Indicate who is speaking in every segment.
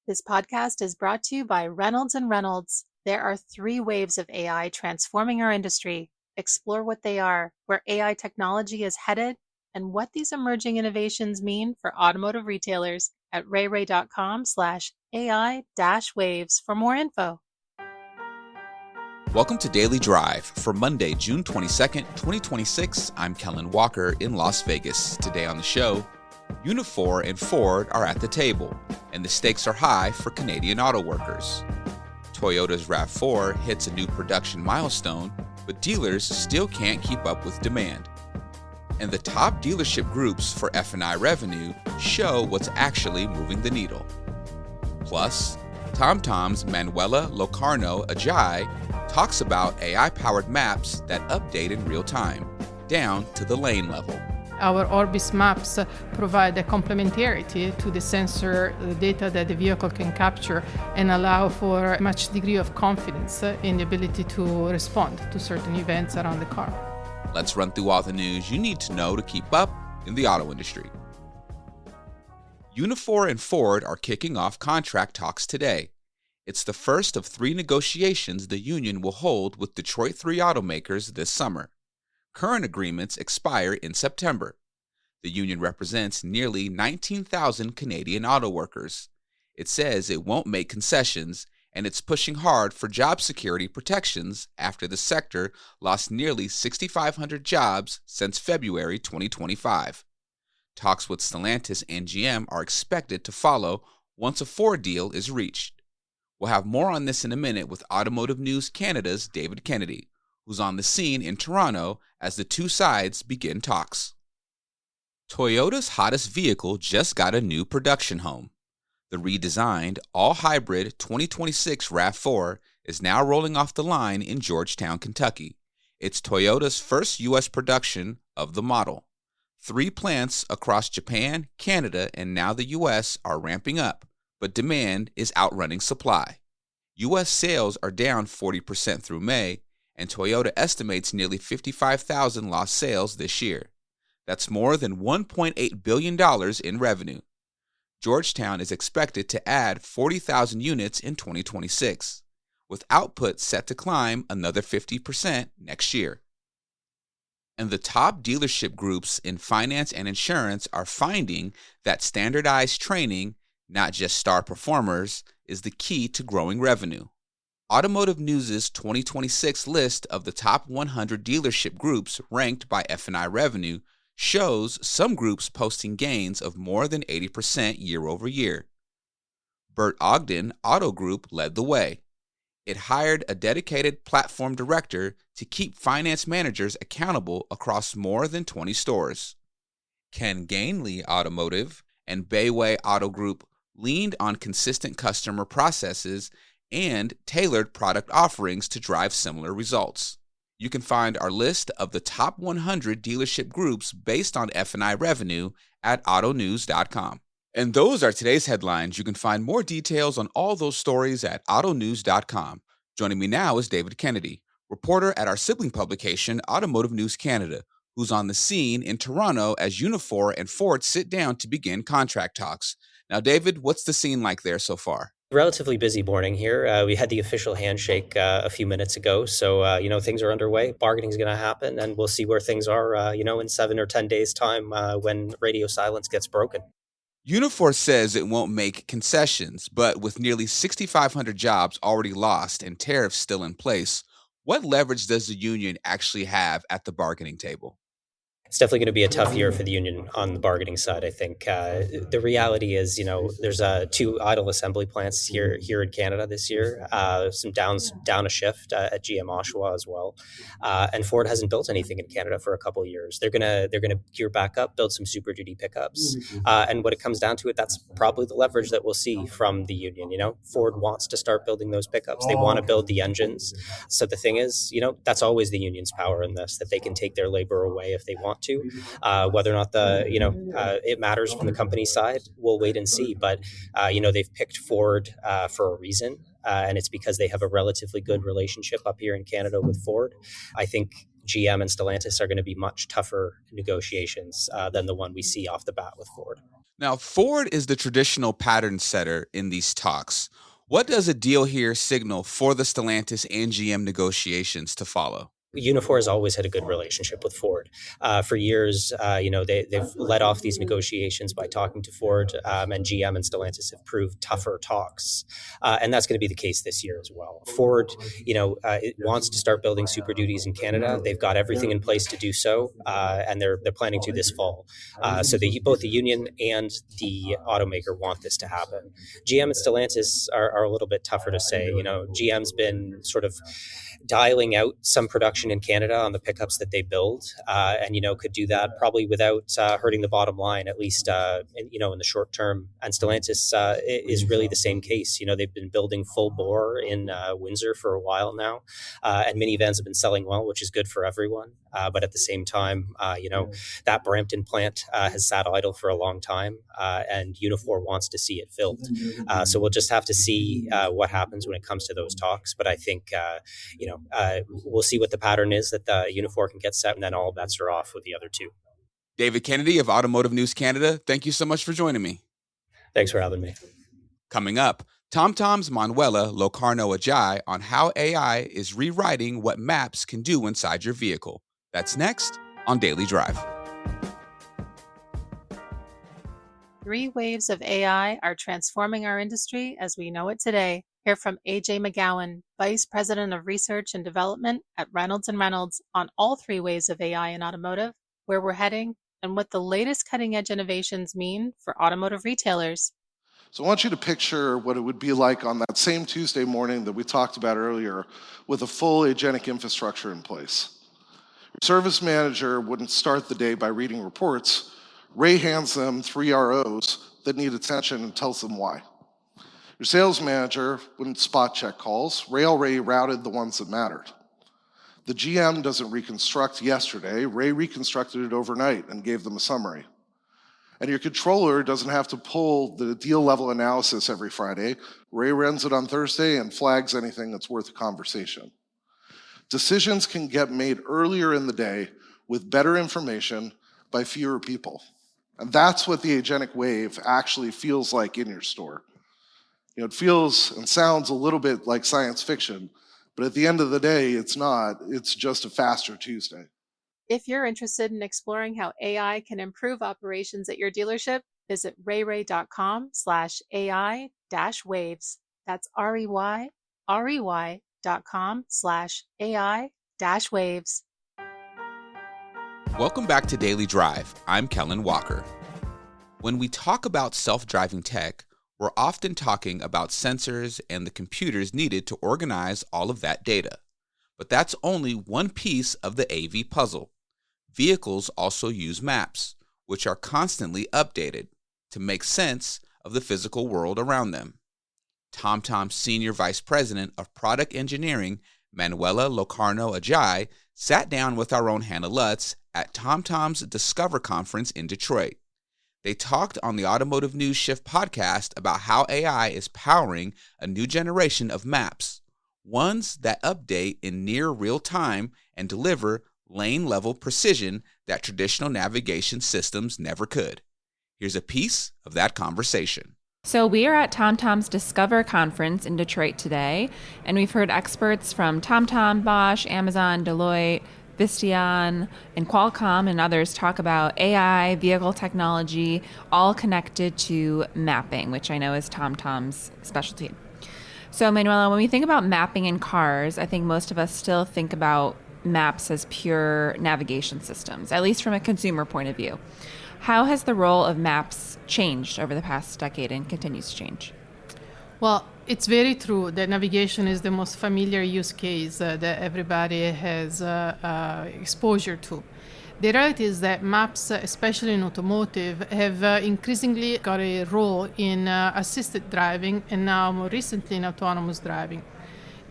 Speaker 1: This podcast is brought to you by Reynolds and Reynolds. There are three waves of AI transforming our industry. Explore what they are, where AI technology is headed, and what these emerging innovations mean for automotive retailers at rayray.com/AI-waves for more info.
Speaker 2: Welcome to Daily Drive for Monday, June 22nd, 2026. I'm Kellen Walker in Las Vegas. Today on the show, Unifor and Ford are at the table, and the stakes are high for Canadian auto workers. Toyota's RAV4 hits a new production milestone, but dealers still can't keep up with demand. And the top dealership groups for F&I revenue show what's actually moving the needle. Plus, TomTom's Manuela Locarno Ajayi talks about AI-powered maps that update in real time, down to the lane level.
Speaker 3: Our Orbis maps provide a complementarity to the sensor data that the vehicle can capture and allow for a much degree of confidence in the ability to respond to certain events around the car.
Speaker 2: Let's run through all the news you need to know to keep up in the auto industry. Unifor and Ford are kicking off contract talks today. It's the first of three negotiations the union will hold with Detroit 3 automakers this summer. Current agreements expire in September. The union represents nearly 19,000 Canadian auto workers. It says it won't make concessions, and it's pushing hard for job security protections after the sector lost nearly 6,500 jobs since February 2025. Talks with Stellantis and GM are expected to follow once a Ford deal is reached. We'll have more on this in a minute with Automotive News Canada's David Kennedy, who's on the scene in Toronto as the two sides begin talks. Toyota's hottest vehicle just got a new production home. The redesigned, all-hybrid 2026 RAV4 is now rolling off the line in Georgetown, Kentucky. It's Toyota's first U.S. production of the model. 3 plants across Japan, Canada, and now the U.S. are ramping up, but demand is outrunning supply. U.S. sales are down 40% through May, and Toyota estimates nearly 55,000 lost sales this year. That's more than $1.8 billion in revenue. Georgetown is expected to add 40,000 units in 2026, with output set to climb another 50% next year. And the top dealership groups in finance and insurance are finding that standardized training, not just star performers, is the key to growing revenue. Automotive News' 2026 list of the top 100 dealership groups ranked by F&I revenue shows some groups posting gains of more than 80% year over year. Burt Ogden Auto Group led the way. It hired a dedicated platform director to keep finance managers accountable across more than 20 stores. Ken Gainley Automotive and Bayway Auto Group leaned on consistent customer processes and tailored product offerings to drive similar results. You can find our list of the top 100 dealership groups based on F&I revenue at autonews.com. And those are today's headlines. You can find more details on all those stories at autonews.com. Joining me now is David Kennedy, reporter at our sibling publication, Automotive News Canada, who's on the scene in Toronto as Unifor and Ford sit down to begin contract talks. Now, David, what's the scene like there so far?
Speaker 4: Relatively busy morning here. We had the official handshake a few minutes ago. So, things are underway. Bargaining is going to happen, and we'll see where things are, in 7 or 10 days' time when radio silence gets broken.
Speaker 2: Unifor says it won't make concessions, but with nearly 6,500 jobs already lost and tariffs still in place, what leverage does the union actually have at the bargaining table?
Speaker 4: It's definitely going to be a tough year for the union on the bargaining side, I think. The reality is, there's 2 idle assembly plants here in Canada this year, some down a shift at GM Oshawa as well. And Ford hasn't built anything in Canada for a couple of years. They're gonna gear back up, build some Super Duty pickups. And when it comes down to it, that's probably the leverage that we'll see from the union. Ford wants to start building those pickups. They want to build the engines. So the thing is, that's always the union's power in this, that they can take their labor away if they want to. Whether or not it matters from the company side, we'll wait and see. But they've picked Ford for a reason, and it's because they have a relatively good relationship up here in Canada with Ford. I think GM and Stellantis are going to be much tougher negotiations than the one we see off the bat with Ford.
Speaker 2: Now, Ford is the traditional pattern setter in these talks. What does a deal here signal for the Stellantis and GM negotiations to follow?
Speaker 4: Unifor has always had a good relationship with Ford. For years, they've led off these negotiations by talking to Ford, and GM and Stellantis have proved tougher talks. And that's going to be the case this year as well. Ford, it wants to start building Super Duties in Canada. They've got everything in place to do so, and they're planning to this fall. Both the union and the automaker want this to happen. GM and Stellantis are a little bit tougher to say. GM's been sort of dialing out some production in Canada on the pickups that they build, and could do that probably without hurting the bottom line, at least in the short term. And Stellantis is really the same case. They've been building full bore in Windsor for a while now, and minivans have been selling well, which is good for everyone. But at the same time, that Brampton plant has sat idle for a long time, and Unifor wants to see it filled. So we'll just have to see what happens when it comes to those talks. But I think we'll see what the pattern is that the Unifor can get set, and then all bets are off with the other two.
Speaker 2: David Kennedy of Automotive News Canada, thank you so much for joining me.
Speaker 4: Thanks for having me.
Speaker 2: Coming up, TomTom's Manuela Locarno Ajayi on how AI is rewriting what maps can do inside your vehicle. That's next on Daily Drive.
Speaker 1: 3 waves of AI are transforming our industry as we know it today. Hear from Ajayi McGowan, Vice President of Research and Development at Reynolds & Reynolds, on all 3 waves of AI in automotive, where we're heading, and what the latest cutting-edge innovations mean for automotive retailers.
Speaker 5: So I want you to picture what it would be like on that same Tuesday morning that we talked about earlier with a full agentic infrastructure in place. Your service manager wouldn't start the day by reading reports. Ray hands them 3 ROs that need attention and tells them why. Your sales manager wouldn't spot check calls. Ray already routed the ones that mattered. The GM doesn't reconstruct yesterday. Ray reconstructed it overnight and gave them a summary. And your controller doesn't have to pull the deal level analysis every Friday. Ray runs it on Thursday and flags anything that's worth a conversation. Decisions can get made earlier in the day with better information by fewer people. And that's what the agentic wave actually feels like in your store. It feels and sounds a little bit like science fiction, but at the end of the day, it's not. It's just a faster Tuesday.
Speaker 1: If you're interested in exploring how AI can improve operations at your dealership, visit rey.com/AI-waves. That's rey.com/AI-waves.
Speaker 2: Welcome back to Daily Drive. I'm Kellen Walker. When we talk about self-driving tech, we're often talking about sensors and the computers needed to organize all of that data. But that's only one piece of the AV puzzle. Vehicles also use maps, which are constantly updated to make sense of the physical world around them. TomTom's Senior Vice President of Product Engineering, Manuela Locarno Ajayi, sat down with our own Hannah Lutz at TomTom's Discover Conference in Detroit. They talked on the Automotive News Shift podcast about how AI is powering a new generation of maps, ones that update in near real time and deliver lane-level precision that traditional navigation systems never could. Here's a piece of that conversation.
Speaker 6: So we are at TomTom's Discover Conference in Detroit today, and we've heard experts from TomTom, Bosch, Amazon, Deloitte, Visteon, and Qualcomm and others talk about AI, vehicle technology, all connected to mapping, which I know is TomTom's specialty. So Manuela, when we think about mapping in cars, I think most of us still think about maps as pure navigation systems, at least from a consumer point of view. How has the role of maps changed over the past decade and continues to change?
Speaker 3: Well, it's very true that navigation is the most familiar use case that everybody has exposure to. The reality is that maps, especially in automotive, have increasingly got a role in assisted driving and now more recently in autonomous driving.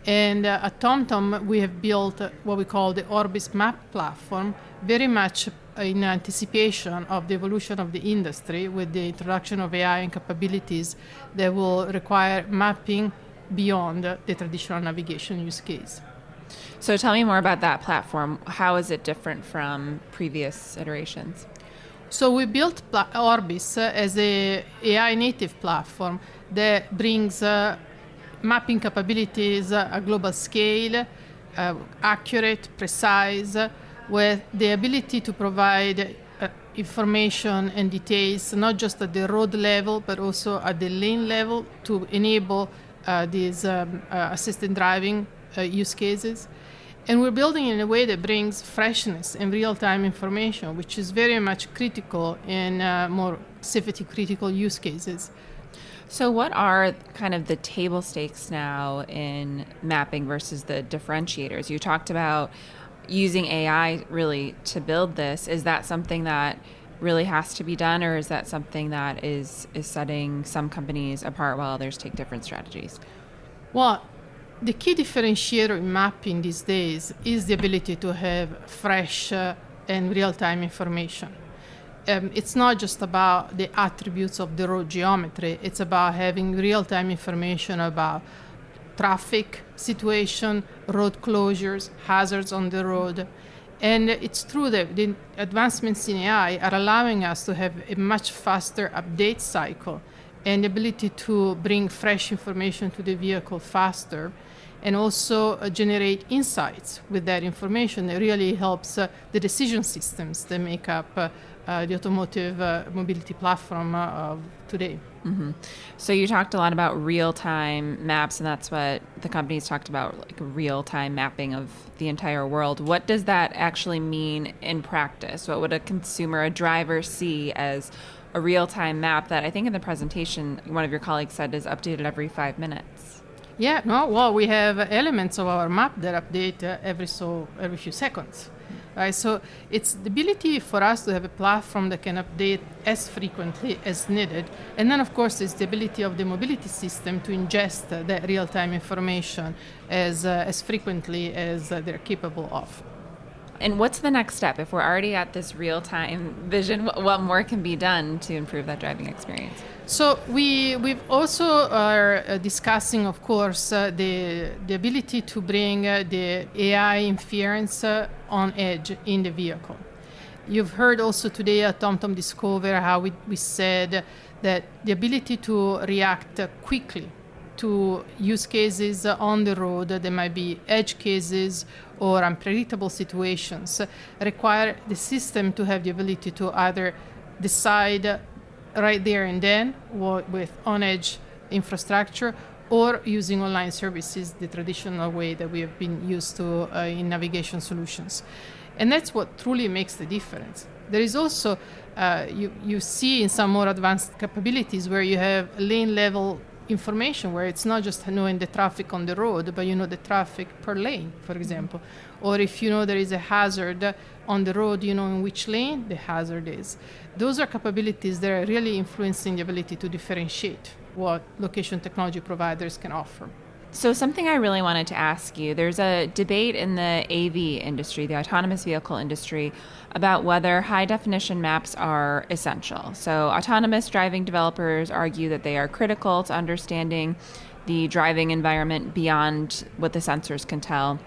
Speaker 3: And at TomTom, we have built what we call the Orbis map platform, very much in anticipation of the evolution of the industry with the introduction of AI and capabilities that will require mapping beyond the traditional navigation use case.
Speaker 6: So tell me more about that platform. How is it different from previous iterations?
Speaker 3: So we built Orbis as a AI native platform that brings mapping capabilities at global scale, accurate, precise, with the ability to provide information and details, not just at the road level, but also at the lane level to enable these assisted driving use cases. And we're building in a way that brings freshness and real-time information, which is very much critical in more safety-critical use cases.
Speaker 6: So what are kind of the table stakes now in mapping versus the differentiators? You talked about using AI really to build this. Is that something that really has to be done, or is that something that is setting some companies apart while others take different strategies?
Speaker 3: Well, the key differentiator in mapping these days is the ability to have fresh and real-time information. It's not just about the attributes of the road geometry. It's about having real-time information about traffic situation, road closures, hazards on the road. And it's true that the advancements in AI are allowing us to have a much faster update cycle and the ability to bring fresh information to the vehicle faster, and also generate insights with that information that really helps the decision systems that make up the automotive mobility platform of today.
Speaker 6: Mm-hmm. So you talked a lot about real-time maps, and that's what the company's talked about, like real-time mapping of the entire world. What does that actually mean in practice? What would a consumer, a driver see as a real-time map that I think in the presentation one of your colleagues said is updated every 5 minutes?
Speaker 3: Yeah, no, well, we have elements of our map that update every few seconds. Right, so it's the ability for us to have a platform that can update as frequently as needed. And then, of course, it's the ability of the mobility system to ingest that real-time information as frequently as they're capable of.
Speaker 6: And what's the next step? If we're already at this real-time vision, what more can be done to improve that driving experience?
Speaker 3: So we've also are discussing, of course, the ability to bring the AI inference on edge in the vehicle. You've heard also today at TomTom Discover how we said that the ability to react quickly to use cases on the road that might be edge cases or unpredictable situations require the system to have the ability to either decide right there and then with on-edge infrastructure, or using online services, the traditional way that we have been used to in navigation solutions. And that's what truly makes the difference. There is also, you see in some more advanced capabilities where you have lane level information, where it's not just knowing the traffic on the road, but you know the traffic per lane, for example. Or if you know there is a hazard on the road, you know in which lane the hazard is. Those are capabilities that are really influencing the ability to differentiate what location technology providers can offer.
Speaker 6: So something I really wanted to ask you, there's a debate in the AV industry, the autonomous vehicle industry, about whether high-definition maps are essential. So autonomous driving developers argue that they are critical to understanding the driving environment beyond what the sensors can tell.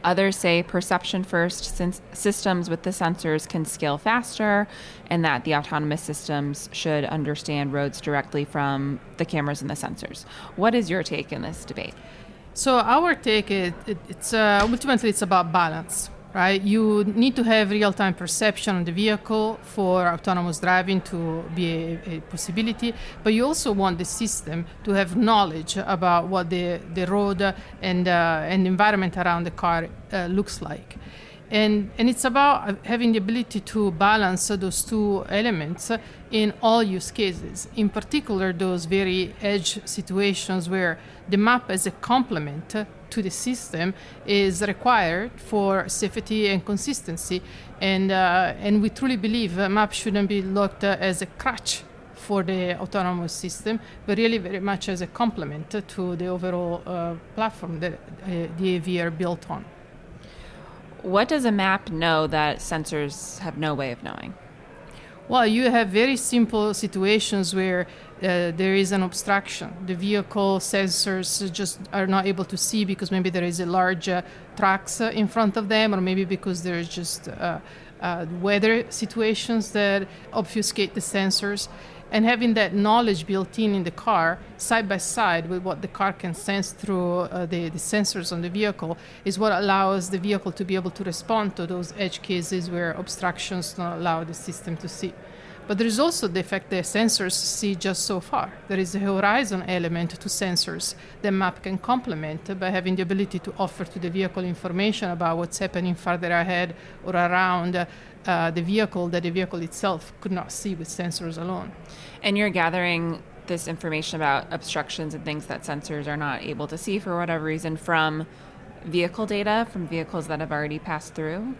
Speaker 6: Others say perception first, since systems with the sensors can scale faster, and that the autonomous systems should understand roads directly from the cameras and the sensors. What is your take in this debate?
Speaker 3: So our take is it's ultimately it's about balance, right? You need to have real-time perception of the vehicle for autonomous driving to be a possibility, but you also want the system to have knowledge about what the road and the environment around the car looks like. And it's about having the ability to balance those two elements in all use cases, in particular those very edge situations where the map as a complement to the system is required for safety and consistency. And we truly believe map shouldn't be looked at as a crutch for the autonomous system, but really very much as a complement to the overall platform that the AV are built on.
Speaker 6: What does a map know that sensors have no way of knowing?
Speaker 3: Well, you have very simple situations where there is an obstruction. The vehicle sensors just are not able to see because maybe there is a large trucks in front of them, or maybe because there is just weather situations that obfuscate the sensors. And having that knowledge built in the car, side by side with what the car can sense through the sensors on the vehicle, is what allows the vehicle to be able to respond to those edge cases where obstructions don't allow the system to see. But there is also the fact that sensors see just so far. There is a horizon element to sensors that map can complement by having the ability to offer to the vehicle information about what's happening farther ahead or around the vehicle that the vehicle itself could not see with sensors alone.
Speaker 6: And you're gathering this information about obstructions and things that sensors are not able to see for whatever reason from vehicle data, from vehicles that have already passed through?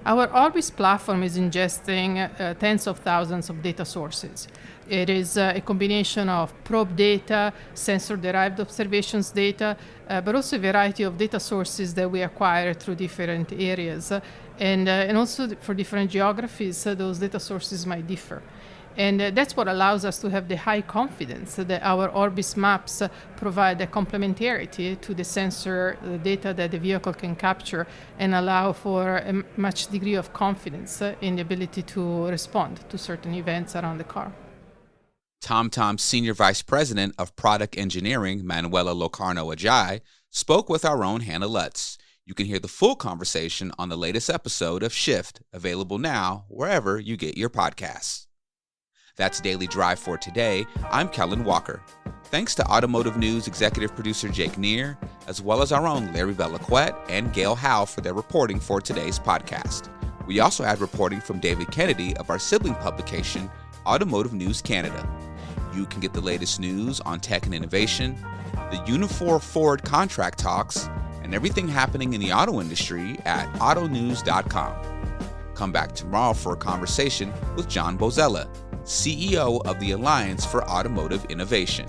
Speaker 3: Our Orbis platform is ingesting tens of thousands of data sources. It is a combination of probe data, sensor-derived observations data, but also a variety of data sources that we acquire through different areas. And also for different geographies, those data sources might differ. And that's what allows us to have the high confidence that our Orbis maps provide a complementarity to the sensor data that the vehicle can capture and allow for a much degree of confidence in the ability to respond to certain events around the car.
Speaker 2: TomTom's Senior Vice President of Product Engineering, Manuela Locarno Ajayi, spoke with our own Hannah Lutz. You can hear the full conversation on the latest episode of Shift, available now wherever you get your podcasts. That's Daily Drive for today. I'm Kellen Walker. Thanks to Automotive News executive producer Jake Neer, as well as our own Larry Bellaquette and Gail Howe for their reporting for today's podcast. We also had reporting from David Kennedy of our sibling publication, Automotive News Canada. You can get the latest news on tech and innovation, the Unifor-Ford contract talks, and everything happening in the auto industry at autonews.com. Come back tomorrow for a conversation with John Bozella, CEO of the Alliance for Automotive Innovation.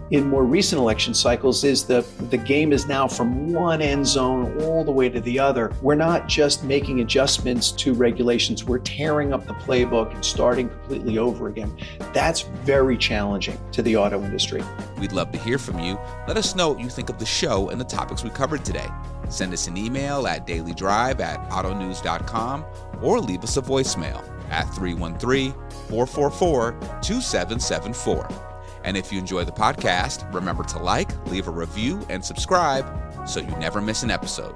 Speaker 7: In more recent election cycles, is the game is now from one end zone all the way to the other. We're not just making adjustments to regulations, we're tearing up the playbook and starting completely over again. That's very challenging to the auto industry.
Speaker 2: We'd love to hear from you. Let us know what you think of the show and the topics we covered today. Send us an email at dailydrive@autonews.com or leave us a voicemail at 313-444-2774. And if you enjoy the podcast, remember to like, leave a review, and subscribe so you never miss an episode.